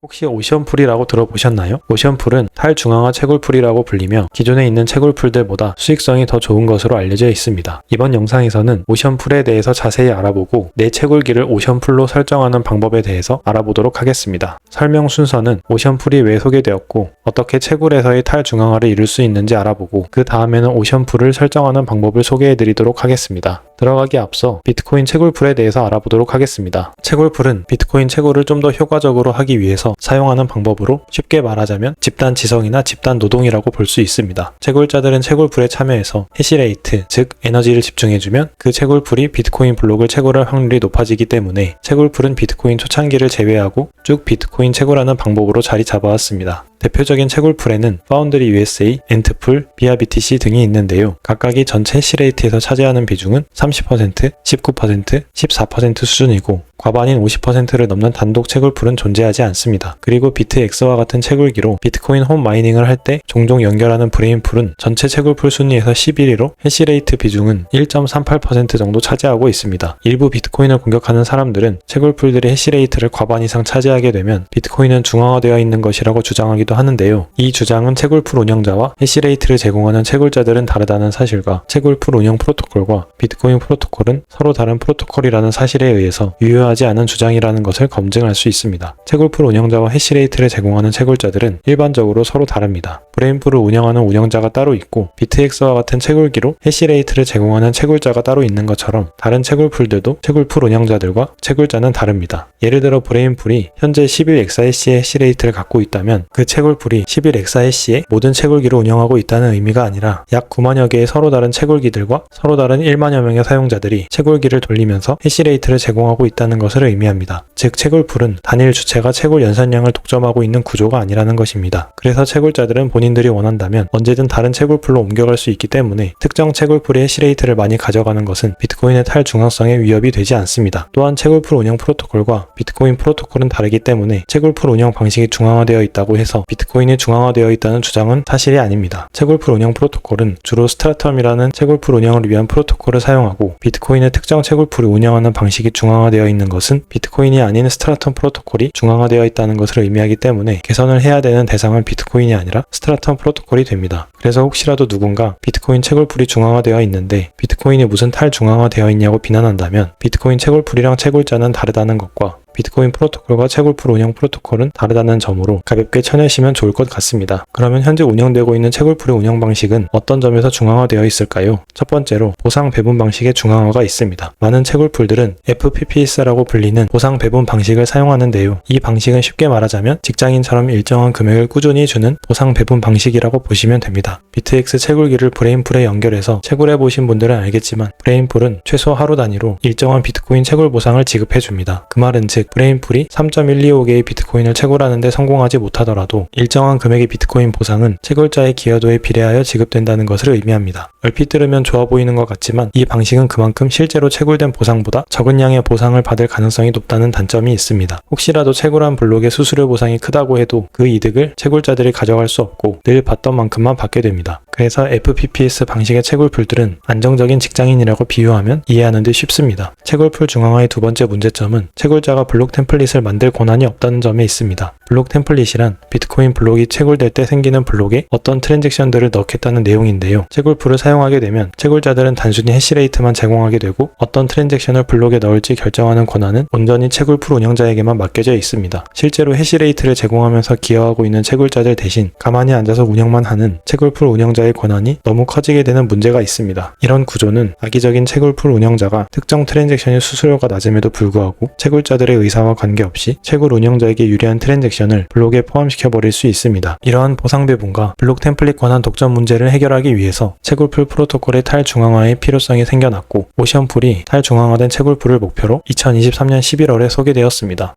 혹시 오션풀이라고 들어보셨나요? 오션풀은 탈중앙화 채굴풀이라고 불리며 기존에 있는 채굴풀들보다 수익성이 더 좋은 것으로 알려져 있습니다. 이번 영상에서는 오션풀에 대해서 자세히 알아보고 내 채굴기를 오션풀로 설정하는 방법에 대해서 알아보도록 하겠습니다. 설명 순서는 오션풀이 왜 소개되었고 어떻게 채굴에서의 탈중앙화를 이룰 수 있는지 알아보고 그 다음에는 오션풀을 설정하는 방법을 소개해드리도록 하겠습니다. 들어가기 앞서 비트코인 채굴풀에 대해서 알아보도록 하겠습니다. 채굴풀은 비트코인 채굴을 좀 더 효과적으로 하기 위해서 사용하는 방법으로 쉽게 말하자면 집단 지성이나 집단 노동이라고 볼 수 있습니다. 채굴자들은 채굴풀에 참여해서 해시레이트, 즉 에너지를 집중해주면 그 채굴풀이 비트코인 블록을 채굴할 확률이 높아지기 때문에 채굴풀은 비트코인 초창기를 제외하고 쭉 비트코인 채굴하는 방법으로 자리 잡아왔습니다. 대표적인 채굴풀에는 파운드리 USA, 엔트풀, 비아BTC 등이 있는데요. 각각이 전체 해시레이트에서 차지하는 비중은 30%, 19%, 14% 수준이고 과반인 50%를 넘는 단독 채굴풀은 존재하지 않습니다. 그리고 비트X와 같은 채굴기로 비트코인 홈 마이닝을 할 때 종종 연결하는 브레인풀은 전체 채굴풀 순위에서 11위로 해시레이트 비중은 1.38% 정도 차지하고 있습니다. 일부 비트코인을 공격하는 사람들은 채굴풀들이 해시레이트를 과반 이상 차지하게 되면 비트코인은 중앙화되어 있는 것이라고 주장하기도 하는데요. 이 주장은 채굴풀 운영자와 해시레이트를 제공하는 채굴자들은 다르다는 사실과 채굴풀 운영 프로토콜과 비트코인 프로토콜은 서로 다른 프로토콜이라는 사실에 의해서 유효하지 않은 주장이라는 것을 검증할 수 있습니다. 채굴풀 운영자와 해시레이트를 제공하는 채굴자들은 일반적으로 서로 다릅니다. 브레인풀을 운영하는 운영자가 따로 있고 비트X와 같은 채굴기로 해시레이트를 제공하는 채굴자가 따로 있는 것처럼 다른 채굴풀들도 채굴풀 운영자들과 채굴자는 다릅니다. 예를 들어 브레인풀이 현재 11exahash의 해시레이트를 갖고 있다면 그 채굴풀이 11exahash의 모든 채굴기를 운영하고 있다는 의미가 아니라 약 9만여 개의 서로 다른 채굴기들과 서로 다른 1만여 명의 사용자들이 채굴기를 돌리면서 해시레이트를 제공하고 있다는 것을 의미합니다. 즉 채굴풀은 단일 주체가 채굴 연산량을 독점하고 있는 구조가 아니라는 것입니다. 그래서 채굴자들은 본인들이 원한다면 언제든 다른 채굴풀로 옮겨갈 수 있기 때문에 특정 채굴풀의 해시레이트를 많이 가져가는 것은 비트코인의 탈중앙성에 위협이 되지 않습니다. 또한 채굴풀 운영 프로토콜과 비트코인 프로토콜은 다르기 때문에 채굴풀 운영 방식이 중앙화되어 있다고 해서 비트코인이 중앙화되어 있다는 주장은 사실이 아닙니다. 채굴풀 운영 프로토콜은 주로 스트라텀이라는 채굴풀 운영을 위한 프로토콜을 사용하고 비트코인의 특정 채굴풀을 운영하는 방식이 중앙화되어 있는 것은 비트코인이 아닌 스트라텀 프로토콜이 중앙화되어 있다는 것을 의미하기 때문에 개선을 해야 되는 대상은 비트코인이 아니라 스트라텀 프로토콜이 됩니다. 그래서 혹시라도 누군가 비트코인 채굴풀이 중앙화되어 있는데 비트코인이 무슨 탈중앙화되어 있냐고 비난한다면 비트코인 채굴풀이랑 채굴자는 다르다는 것과 비트코인 프로토콜과 채굴풀 운영 프로토콜은 다르다는 점으로 가볍게 쳐내시면 좋을 것 같습니다. 그러면 현재 운영되고 있는 채굴풀의 운영 방식은 어떤 점에서 중앙화되어 있을까요? 첫 번째로 보상 배분 방식의 중앙화가 있습니다. 많은 채굴풀들은 FPPS라고 불리는 보상 배분 방식을 사용하는데요. 이 방식은 쉽게 말하자면 직장인처럼 일정한 금액을 꾸준히 주는 보상 배분 방식이라고 보시면 됩니다. 비트X 채굴기를 브레인풀에 연결해서 채굴해 보신 분들은 알겠지만 브레인풀은 최소 하루 단위로 일정한 비트코인 채굴 보상을 지급해 줍니다. 그 말은 즉 브레인풀이 3.125개의 비트코인을 채굴하는데 성공하지 못하더라도 일정한 금액의 비트코인 보상은 채굴자의 기여도에 비례하여 지급된다는 것을 의미합니다. 얼핏 들으면 좋아 보이는 것 같지만 이 방식은 그만큼 실제로 채굴된 보상보다 적은 양의 보상을 받을 가능성이 높다는 단점이 있습니다. 혹시라도 채굴한 블록의 수수료 보상이 크다고 해도 그 이득을 채굴자들이 가져갈 수 없고 늘 받던 만큼만 받게 됩니다. 그래서 FPPS 방식의 채굴풀들은 안정적인 직장인이라고 비유하면 이해하는 데 쉽습니다. 채굴풀 중앙화의 두 번째 문제점은 채굴자가 블록 템플릿을 만들 권한이 없다는 점에 있습니다. 블록 템플릿이란 비트코인 블록이 채굴될 때 생기는 블록에 어떤 트랜잭션들을 넣겠다는 내용인데요. 채굴풀을 사용하게 되면 채굴자들은 단순히 해시레이트만 제공하게 되고 어떤 트랜잭션을 블록에 넣을지 결정하는 권한은 온전히 채굴풀 운영자에게만 맡겨져 있습니다. 실제로 해시레이트를 제공하면서 기여하고 있는 채굴자들 대신 가만히 앉아서 운영만 하는 채굴풀 운영자의 권한이 너무 커지게 되는 문제가 있습니다. 이런 구조는 악의적인 채굴풀 운영자가 특정 트랜잭션의 수수료가 낮음에도 불구하고 채굴자들의 의사와 관계없이 채굴 운영자에게 유리한 트랜잭션을 블록에 포함시켜버릴 수 있습니다. 이러한 보상 배분과 블록 템플릿 권한 독점 문제를 해결하기 위해서 채굴풀 프로토콜의 탈중앙화의 필요성이 생겨났고 오션풀이 탈중앙화된 채굴풀을 목표로 2023년 11월에 소개되었습니다.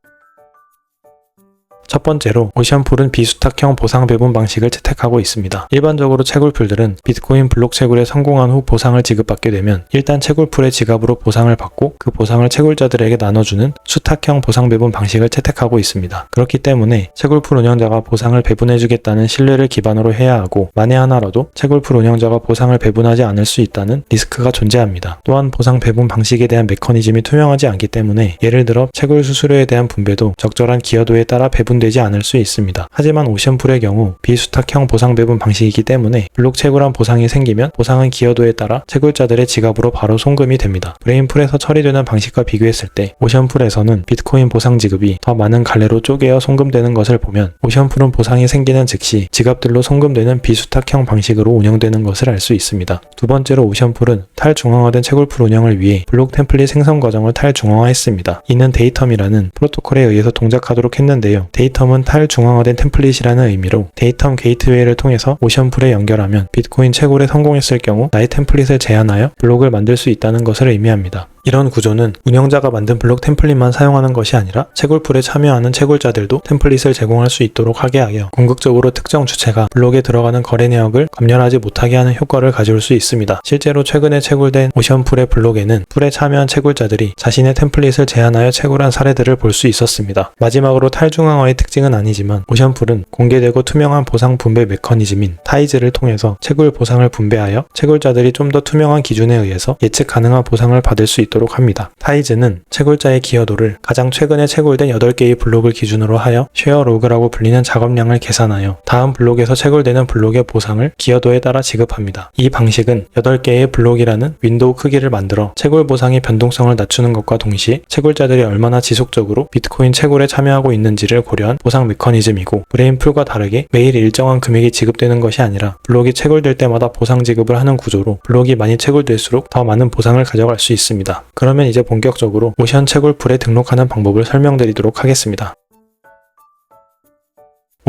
첫 번째로 오션풀은 비수탁형 보상 배분 방식을 채택하고 있습니다. 일반적으로 채굴풀들은 비트코인 블록 채굴에 성공한 후 보상을 지급받게 되면 일단 채굴풀의 지갑으로 보상을 받고 그 보상을 채굴자들에게 나눠주는 수탁형 보상 배분 방식을 채택하고 있습니다. 그렇기 때문에 채굴풀 운영자가 보상을 배분해주겠다는 신뢰를 기반으로 해야 하고 만에 하나라도 채굴풀 운영자가 보상을 배분하지 않을 수 있다는 리스크가 존재합니다. 또한 보상 배분 방식에 대한 메커니즘이 투명하지 않기 때문에 예를 들어 채굴 수수료에 대한 분배도 적절한 기여도에 따라 배분되지 되지 않을 수 있습니다. 하지만 오션풀의 경우 비수탁형 보상 배분 방식이기 때문에 블록 채굴한 보상이 생기면 보상은 기여도에 따라 채굴자들의 지갑으로 바로 송금이 됩니다. 브레인풀에서 처리되는 방식과 비교했을 때 오션풀에서는 비트코인 보상 지급이 더 많은 갈래로 쪼개어 송금되는 것을 보면 오션풀은 보상이 생기는 즉시 지갑들로 송금되는 비수탁형 방식으로 운영되는 것을 알 수 있습니다. 두 번째로 오션풀은 탈중앙화된 채굴풀 운영을 위해 블록 템플릿 생성 과정을 탈중앙화했습니다. 이는 데이텀이라는 프로토콜에 의해서 동작하도록 했는데요. 데이텀은 탈중앙화된 템플릿이라는 의미로 데이텀 게이트웨이를 통해서 오션풀에 연결하면 비트코인 채굴에 성공했을 경우 나의 템플릿을 제한하여 블록을 만들 수 있다는 것을 의미합니다. 이런 구조는 운영자가 만든 블록 템플릿만 사용하는 것이 아니라 채굴풀에 참여하는 채굴자들도 템플릿을 제공할 수 있도록 하게 하여 궁극적으로 특정 주체가 블록에 들어가는 거래 내역을 검열하지 못하게 하는 효과를 가져올 수 있습니다. 실제로 최근에 채굴된 오션풀의 블록에는 풀에 참여한 채굴자들이 자신의 템플릿을 제한하여 채굴한 사례들을 볼 수 있었습니다. 마지막으로 탈중앙화의 특징은 아니지만 오션풀은 공개되고 투명한 보상 분배 메커니즘인 타이즈를 통해서 채굴 보상을 분배하여 채굴자들이 좀 더 투명한 기준에 의해서 예측 가능한 보상을 받을 수 있도록 합니다. 타이즈는 채굴자의 기여도를 가장 최근에 채굴된 8개의 블록을 기준으로 하여 쉐어 로그라고 불리는 작업량을 계산하여 다음 블록에서 채굴되는 블록의 보상을 기여도에 따라 지급합니다. 이 방식은 8개의 블록이라는 윈도우 크기를 만들어 채굴 보상의 변동성을 낮추는 것과 동시에 채굴자들이 얼마나 지속적으로 비트코인 채굴에 참여하고 있는지를 고려한 보상 메커니즘이고 브레인풀과 다르게 매일 일정한 금액이 지급되는 것이 아니라 블록이 채굴될 때마다 보상 지급을 하는 구조로 블록이 많이 채굴될수록 더 많은 보상을 가져갈 수 있습니다. 그러면 이제 본격적으로 오션 채굴풀에 등록하는 방법을 설명드리도록 하겠습니다.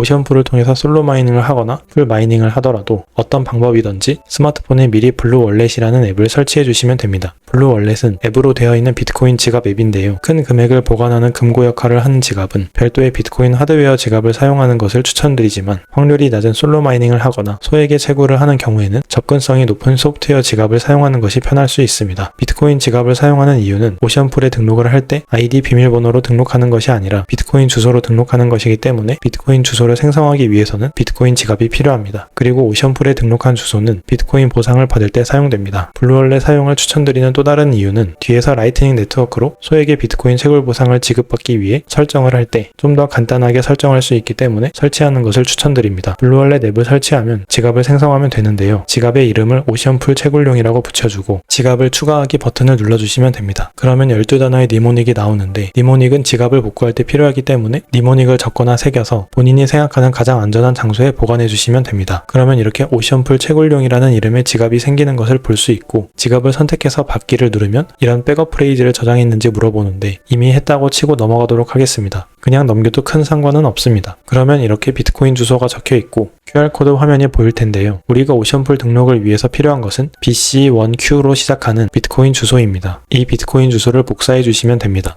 오션풀을 통해서 솔로 마이닝을 하거나 풀 마이닝을 하더라도 어떤 방법이든지 스마트폰에 미리 블루 월렛이라는 앱을 설치해 주시면 됩니다. 블루 월렛은 앱으로 되어 있는 비트코인 지갑 앱인데요. 큰 금액을 보관하는 금고 역할을 하는 지갑은 별도의 비트코인 하드웨어 지갑을 사용하는 것을 추천드리지만 확률이 낮은 솔로 마이닝을 하거나 소액의 채굴을 하는 경우에는 접근성이 높은 소프트웨어 지갑을 사용하는 것이 편할 수 있습니다. 비트코인 지갑을 사용하는 이유는 오션풀에 등록을 할 때 아이디 비밀번호로 등록하는 것이 아니라 비트코인 주소로 등록하는 것이기 때문에 비트코인 주소를 생성하기 위해서는 비트코인 지갑이 필요합니다. 그리고 오션풀에 등록한 주소는 비트코인 보상을 받을 때 사용됩니다. 블루월렛 사용을 추천드리는 또 다른 이유는 뒤에서 라이트닝 네트워크로 소액의 비트코인 채굴 보상을 지급받기 위해 설정을 할 때 좀 더 간단하게 설정할 수 있기 때문에 설치하는 것을 추천드립니다. 블루월렛 앱을 설치하면 지갑을 생성하면 되는데요. 지갑의 이름을 오션풀 채굴용이라고 붙여주고 지갑을 추가하기 버튼을 눌러주시면 됩니다. 그러면 12단어의 니모닉이 나오는데 니모닉은 지갑을 복구할 때 필요하기 때문에 니모닉을 적거나 새겨서 본인이 생각하는 가장 안전한 장소에 보관해 주시면 됩니다. 그러면 이렇게 오션풀 채굴용이라는 이름의 지갑이 생기는 것을 볼 수 있고 지갑을 선택해서 받기를 누르면 이런 백업 프레이즈를 저장했는지 물어보는데 이미 했다고 치고 넘어가도록 하겠습니다. 그냥 넘겨도 큰 상관은 없습니다. 그러면 이렇게 비트코인 주소가 적혀 있고 QR코드 화면이 보일 텐데요. 우리가 오션풀 등록을 위해서 필요한 것은 BC1Q로 시작하는 비트코인 주소입니다. 이 비트코인 주소를 복사해 주시면 됩니다.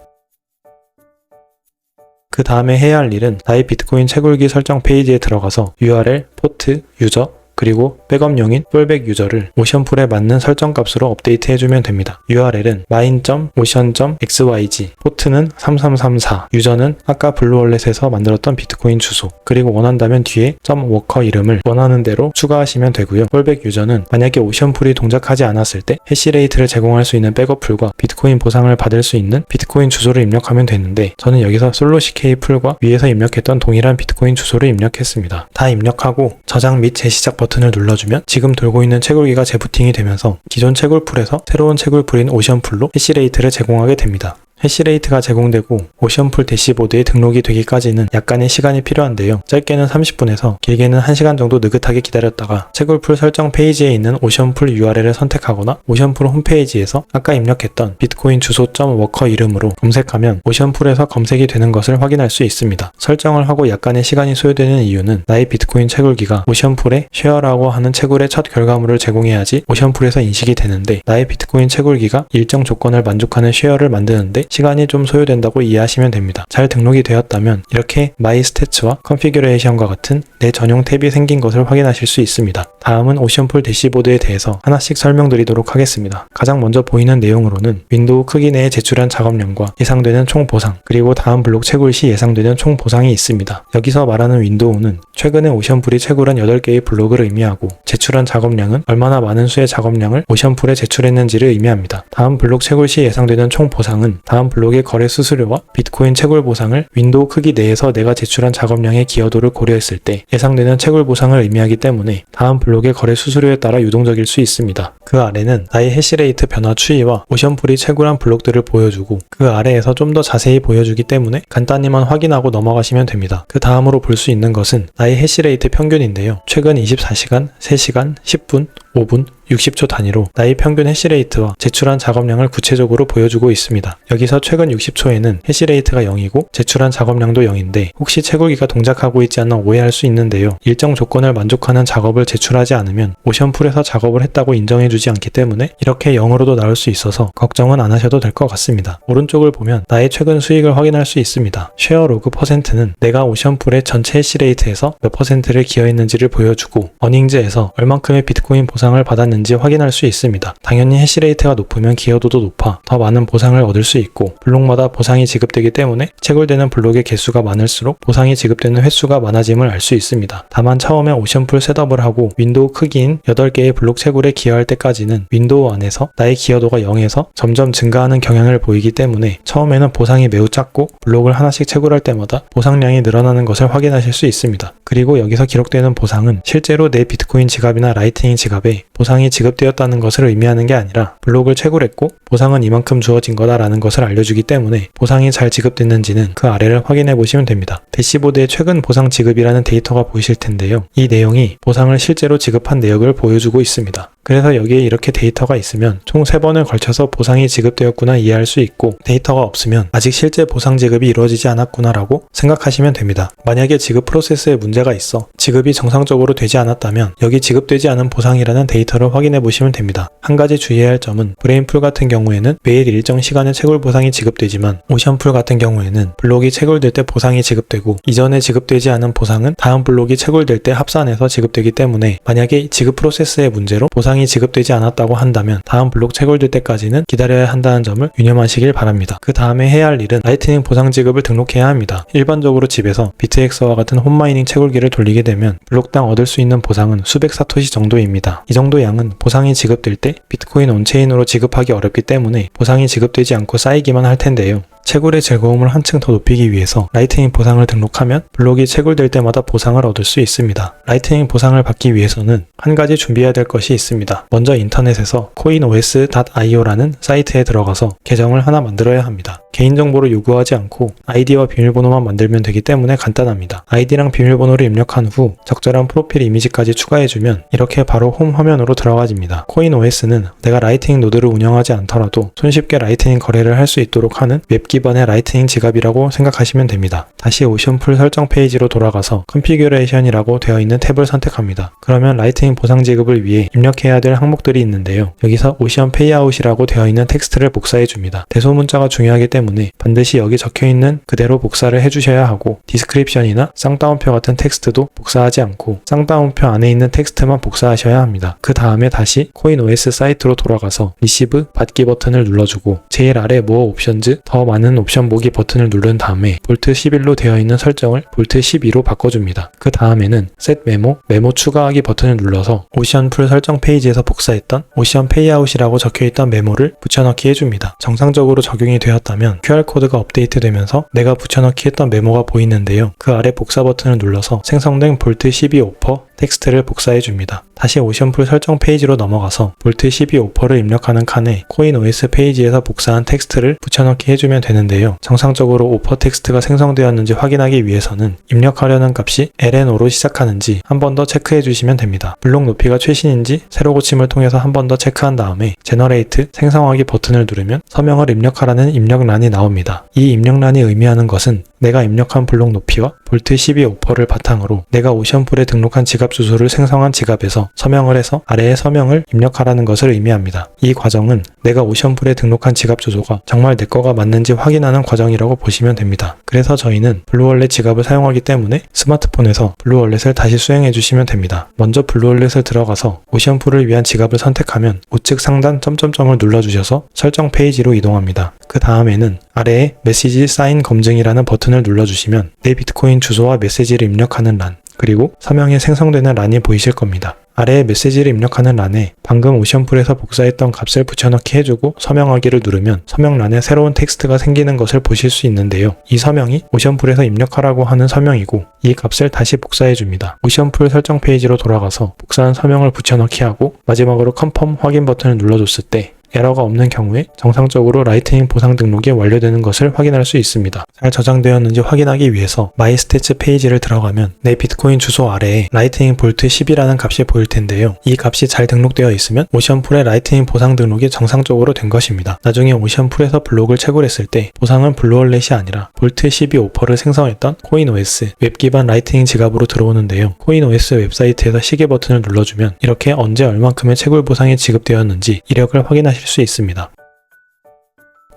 그 다음에 해야 할 일은 나의 비트코인 채굴기 설정 페이지에 들어가서 URL, 포트, 유저, 그리고 백업용인 폴백 유저를 오션풀에 맞는 설정값으로 업데이트 해주면 됩니다. URL은 mine.ocean.xyz, 포트는 3334, 유저는 아까 블루월렛에서 만들었던 비트코인 주소, 그리고 원한다면 뒤에 .워커 이름을 원하는 대로 추가하시면 되고요. 폴백 유저는 만약에 오션풀이 동작하지 않았을 때 해시레이트를 제공할 수 있는 백업풀과 비트코인 보상을 받을 수 있는 비트코인 주소를 입력하면 되는데 저는 여기서 솔로CK 풀과 위에서 입력했던 동일한 비트코인 주소를 입력했습니다. 다 입력하고 저장 및 재시작 버튼을 눌러주면 지금 돌고 있는 채굴기가 재부팅이 되면서 기존 채굴풀에서 새로운 채굴풀인 오션풀로 해시레이트를 제공하게 됩니다. 해시레이트가 제공되고 오션풀 대시보드에 등록이 되기까지는 약간의 시간이 필요한데요. 짧게는 30분에서 길게는 1시간 정도 느긋하게 기다렸다가 채굴풀 설정 페이지에 있는 오션풀 URL을 선택하거나 오션풀 홈페이지에서 아까 입력했던 비트코인 주소.워커 이름으로 검색하면 오션풀에서 검색이 되는 것을 확인할 수 있습니다. 설정을 하고 약간의 시간이 소요되는 이유는 나의 비트코인 채굴기가 오션풀에 쉐어라고 하는 채굴의 첫 결과물을 제공해야지 오션풀에서 인식이 되는데 나의 비트코인 채굴기가 일정 조건을 만족하는 쉐어를 만드는데 시간이 좀 소요된다고 이해하시면 됩니다. 잘 등록이 되었다면 이렇게 마이 스태츠와 컨피규레이션과 같은 내 전용 탭이 생긴 것을 확인하실 수 있습니다. 다음은 오션풀 대시보드에 대해서 하나씩 설명드리도록 하겠습니다. 가장 먼저 보이는 내용으로는 윈도우 크기 내에 제출한 작업량과 예상되는 총 보상, 그리고 다음 블록 채굴 시 예상되는 총 보상이 있습니다. 여기서 말하는 윈도우는 최근에 오션풀이 채굴한 8개의 블록을 의미하고 제출한 작업량은 얼마나 많은 수의 작업량을 오션풀에 제출했는지를 의미합니다. 다음 블록 채굴 시 예상되는 총 보상은 다음 블록의 거래 수수료와 비트코인 채굴 보상을 윈도우 크기 내에서 내가 제출한 작업량의 기여도를 고려했을 때 예상되는 채굴 보상을 의미하기 때문에 다음 블록의 거래 수수료에 따라 유동적일 수 있습니다. 그 아래는 나의 해시레이트 변화 추이와 오션풀이 채굴한 블록들을 보여주고 그 아래에서 좀 더 자세히 보여주기 때문에 간단히만 확인하고 넘어가시면 됩니다. 그 다음으로 볼 수 있는 것은 나의 해시레이트 평균인데요. 최근 24시간, 3시간, 10분, 5분, 60초 단위로 나의 평균 해시레이트와 제출한 작업량을 구체적으로 보여주고 있습니다. 여기서 최근 60초에는 해시레이트가 0이고 제출한 작업량도 0인데 혹시 채굴기가 동작하고 있지 않나 오해할 수 있는데요. 일정 조건을 만족하는 작업을 제출하지 않으면 오션풀에서 작업을 했다고 인정해주지 않기 때문에 이렇게 0으로도 나올 수 있어서 걱정은 안 하셔도 될 것 같습니다. 오른쪽을 보면 나의 최근 수익을 확인할 수 있습니다. 쉐어 로그 퍼센트는 내가 오션풀의 전체 해시레이트에서 몇 퍼센트를 기여했는지를 보여주고 어닝즈에서 얼만큼의 비트코인 보상을 받았는지 확인할 수 있습니다. 당연히 해시레이트가 높으면 기여도도 높아 더 많은 보상을 얻을 수 있고 블록마다 보상이 지급되기 때문에 채굴되는 블록의 개수가 많을수록 보상이 지급되는 횟수가 많아짐을 알 수 있습니다. 다만 처음에 오션풀 셋업을 하고 윈도우 크기인 8개의 블록 채굴에 기여할 때까지는 윈도우 안에서 나의 기여도가 0에서 점점 증가하는 경향을 보이기 때문에 처음에는 보상이 매우 작고 블록을 하나씩 채굴할 때마다 보상량이 늘어나는 것을 확인하실 수 있습니다. 그리고 여기서 기록되는 보상은 실제로 내 비트코인 지갑이나 라이트닝 지갑에 보상이 지급되었다는 것을 의미하는 게 아니라 블록을 채굴했고 보상은 이만큼 주어진 거다라는 것을 알려주기 때문에 보상이 잘 지급됐는지는 그 아래를 확인해 보시면 됩니다. 대시보드에 최근 보상 지급이라는 데이터가 보이실 텐데요. 이 내용이 보상을 실제로 지급한 내역을 보여주고 있습니다. 그래서 여기에 이렇게 데이터가 있으면 총 3번을 걸쳐서 보상이 지급되었구나 이해할 수 있고 데이터가 없으면 아직 실제 보상 지급이 이루어지지 않았구나 라고 생각하시면 됩니다. 만약에 지급 프로세스에 문제가 있어 지급이 정상적으로 되지 않았다면 여기 지급되지 않은 보상이라는 데이터를 확인해 보시면 됩니다. 한 가지 주의해야 할 점은 브레인풀 같은 경우에는 매일 일정 시간에 채굴 보상이 지급되지만 오션풀 같은 경우에는 블록이 채굴될 때 보상이 지급되고 이전에 지급되지 않은 보상은 다음 블록이 채굴될 때 합산해서 지급되기 때문에 만약에 지급 프로세스의 문제로 보상이 지급되지 않았다고 한다면 다음 블록 채굴될 때까지는 기다려야 한다는 점을 유념하시길 바랍니다. 그 다음에 해야 할 일은 라이트닝 보상 지급을 등록해야 합니다. 일반적으로 집에서 비트엑스와 같은 홈마이닝 채굴기를 돌리게 되면 블록당 얻을 수 있는 보상은 수백 사토시 정도입니다. 이 정도 양은 보상이 지급될 때 비트코인 온체인으로 지급하기 어렵기 때문에 보상이 지급되지 않고 쌓이기만 할 텐데요. 채굴의 즐거움을 한층 더 높이기 위해서 라이트닝 보상을 등록하면 블록이 채굴될 때마다 보상을 얻을 수 있습니다. 라이트닝 보상을 받기 위해서는 한 가지 준비해야 될 것이 있습니다. 먼저 인터넷에서 coinos.io라는 사이트에 들어가서 계정을 하나 만들어야 합니다. 개인정보를 요구하지 않고 아이디와 비밀번호만 만들면 되기 때문에 간단합니다. 아이디랑 비밀번호를 입력한 후 적절한 프로필 이미지까지 추가해주면 이렇게 바로 홈 화면으로 들어가집니다. coinos는 내가 라이트닝 노드를 운영하지 않더라도 손쉽게 라이트닝 거래를 할 수 있도록 하는 웹 기반의 라이트닝 지갑이라고 생각하시면 됩니다. 다시 오션풀 설정 페이지로 돌아가서 컨피규레이션이라고 되어 있는 탭을 선택합니다. 그러면 라이트닝 보상 지급을 위해 입력해야 될 항목들이 있는데요. 여기서 오션 페이아웃이라고 되어 있는 텍스트를 복사해 줍니다. 대소문자가 중요하기 때문에 반드시 여기 적혀있는 그대로 복사를 해주셔야 하고 디스크립션이나 쌍따옴표 같은 텍스트도 복사하지 않고 쌍따옴표 안에 있는 텍스트만 복사하셔야 합니다. 그 다음에 다시 코인OS 사이트로 돌아가서 리시브 받기 버튼을 눌러주고 제일 아래 모어 옵션즈 더 많은 옵션 보기 버튼을 누른 다음에 볼트 11로 되어 있는 설정을 볼트 12로 바꿔줍니다. 그 다음에는 셋 메모 추가하기 버튼을 눌러서 오션풀 설정 페이지에서 복사했던 오션 페이아웃이라고 적혀있던 메모를 붙여넣기 해줍니다. 정상적으로 적용이 되었다면 QR코드가 업데이트되면서 내가 붙여넣기 했던 메모가 보이는데요. 그 아래 복사 버튼을 눌러서 생성된 볼트 12 오퍼 텍스트를 복사해줍니다. 다시 오션풀 설정 페이지로 넘어가서 볼트 12 오퍼를 입력하는 칸에 코인OS 페이지에서 복사한 텍스트를 붙여넣기 해주면 되는데요. 정상적으로 오퍼 텍스트가 생성되었는지 확인하기 위해서는 입력하려는 값이 LNO로 시작하는지 한 번 더 체크해 주시면 됩니다. 블록 높이가 최신인지 새로 고침을 통해서 한 번 더 체크한 다음에 제너레이트 생성하기 버튼을 누르면 서명을 입력하라는 입력란이 나옵니다. 이 입력란이 의미하는 것은 내가 입력한 블록 높이와 볼트 12 오퍼를 바탕으로 내가 오션풀에 등록한 지갑 지갑 주소를 생성한 지갑에서 서명을 해서 아래에 서명을 입력하라는 것을 의미합니다. 이 과정은 내가 오션풀에 등록한 지갑 주소가 정말 내 거가 맞는지 확인하는 과정이라고 보시면 됩니다. 그래서 저희는 블루월렛 지갑을 사용하기 때문에 스마트폰에서 블루월렛을 다시 수행해 주시면 됩니다. 먼저 블루월렛을 들어가서 오션풀을 위한 지갑을 선택하면 우측 상단 점점점을 눌러주셔서 설정 페이지로 이동합니다. 그 다음에는 아래에 메시지 사인 검증이라는 버튼을 눌러주시면 내 비트코인 주소와 메시지를 입력하는 란, 그리고 서명이 생성되는 란이 보이실 겁니다. 아래에 메시지를 입력하는 란에 방금 오션풀에서 복사했던 값을 붙여넣기 해주고 서명하기를 누르면 서명란에 새로운 텍스트가 생기는 것을 보실 수 있는데요. 이 서명이 오션풀에서 입력하라고 하는 서명이고 이 값을 다시 복사해줍니다. 오션풀 설정 페이지로 돌아가서 복사한 서명을 붙여넣기 하고 마지막으로 컨펌 확인 버튼을 눌러줬을 때 에러가 없는 경우에 정상적으로 라이트닝 보상 등록이 완료되는 것을 확인할 수 있습니다. 잘 저장되었는지 확인하기 위해서 마이 스태츠 페이지를 들어가면 내 비트코인 주소 아래에 라이트닝 볼트 10이라는 값이 보일 텐데요. 이 값이 잘 등록되어 있으면 오션풀의 라이트닝 보상 등록이 정상적으로 된 것입니다. 나중에 오션풀에서 블록을 채굴했을 때 보상은 블루월렛이 아니라 볼트 12 오퍼를 생성했던 코인OS 웹 기반 라이트닝 지갑으로 들어오는데요. 코인OS 웹사이트에서 시계 버튼을 눌러주면 이렇게 언제 얼만큼의 채굴 보상이 지급되었는지 이력을 확인하실 수 있습니다.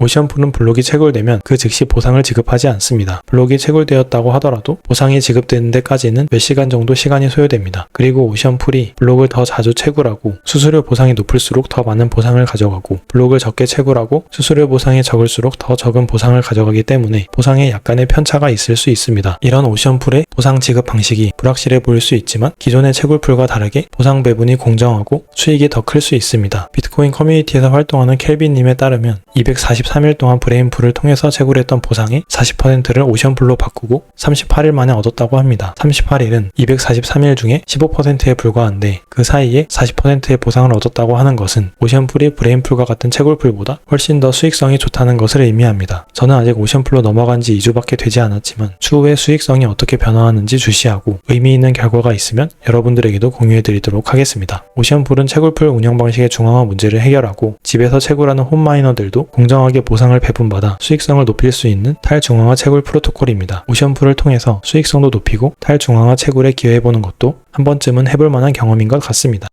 오션풀은 블록이 채굴되면 그 즉시 보상을 지급하지 않습니다. 블록이 채굴되었다고 하더라도 보상이 지급되는 데까지는 몇 시간 정도 시간이 소요됩니다. 그리고 오션풀이 블록을 더 자주 채굴하고 수수료 보상이 높을수록 더 많은 보상을 가져가고 블록을 적게 채굴하고 수수료 보상이 적을수록 더 적은 보상을 가져가기 때문에 보상에 약간의 편차가 있을 수 있습니다. 이런 오션풀의 보상 지급 방식이 불확실해 보일 수 있지만 기존의 채굴풀과 다르게 보상 배분이 공정하고 수익이 더 클 수 있습니다. 비트코인 커뮤니티에서 활동하는 켈빈님에 따르면 243일 동안 브레인풀을 통해서 채굴했던 보상의 40%를 오션풀로 바꾸고 38일 만에 얻었다고 합니다. 38일은 243일 중에 15%에 불과한데 그 사이에 40%의 보상을 얻었다고 하는 것은 오션풀이 브레인풀과 같은 채굴풀보다 훨씬 더 수익성이 좋다는 것을 의미합니다. 저는 아직 오션풀로 넘어간 지 2주밖에 되지 않았지만 추후에 수익성이 어떻게 변화하는지 주시하고 의미 있는 결과가 있으면 여러분들에게도 공유해드리도록 하겠습니다. 오션풀은 채굴풀 운영 방식의 중앙화 문제를 해결하고 집에서 채굴하는 홈마이너들도 공정하게 보상을 배분받아 수익성을 높일 수 있는 탈중앙화 채굴 프로토콜입니다. 오션풀을 통해서 수익성도 높이고 탈중앙화 채굴에 기여해보는 것도 한 번쯤은 해볼 만한 경험인 것 같습니다.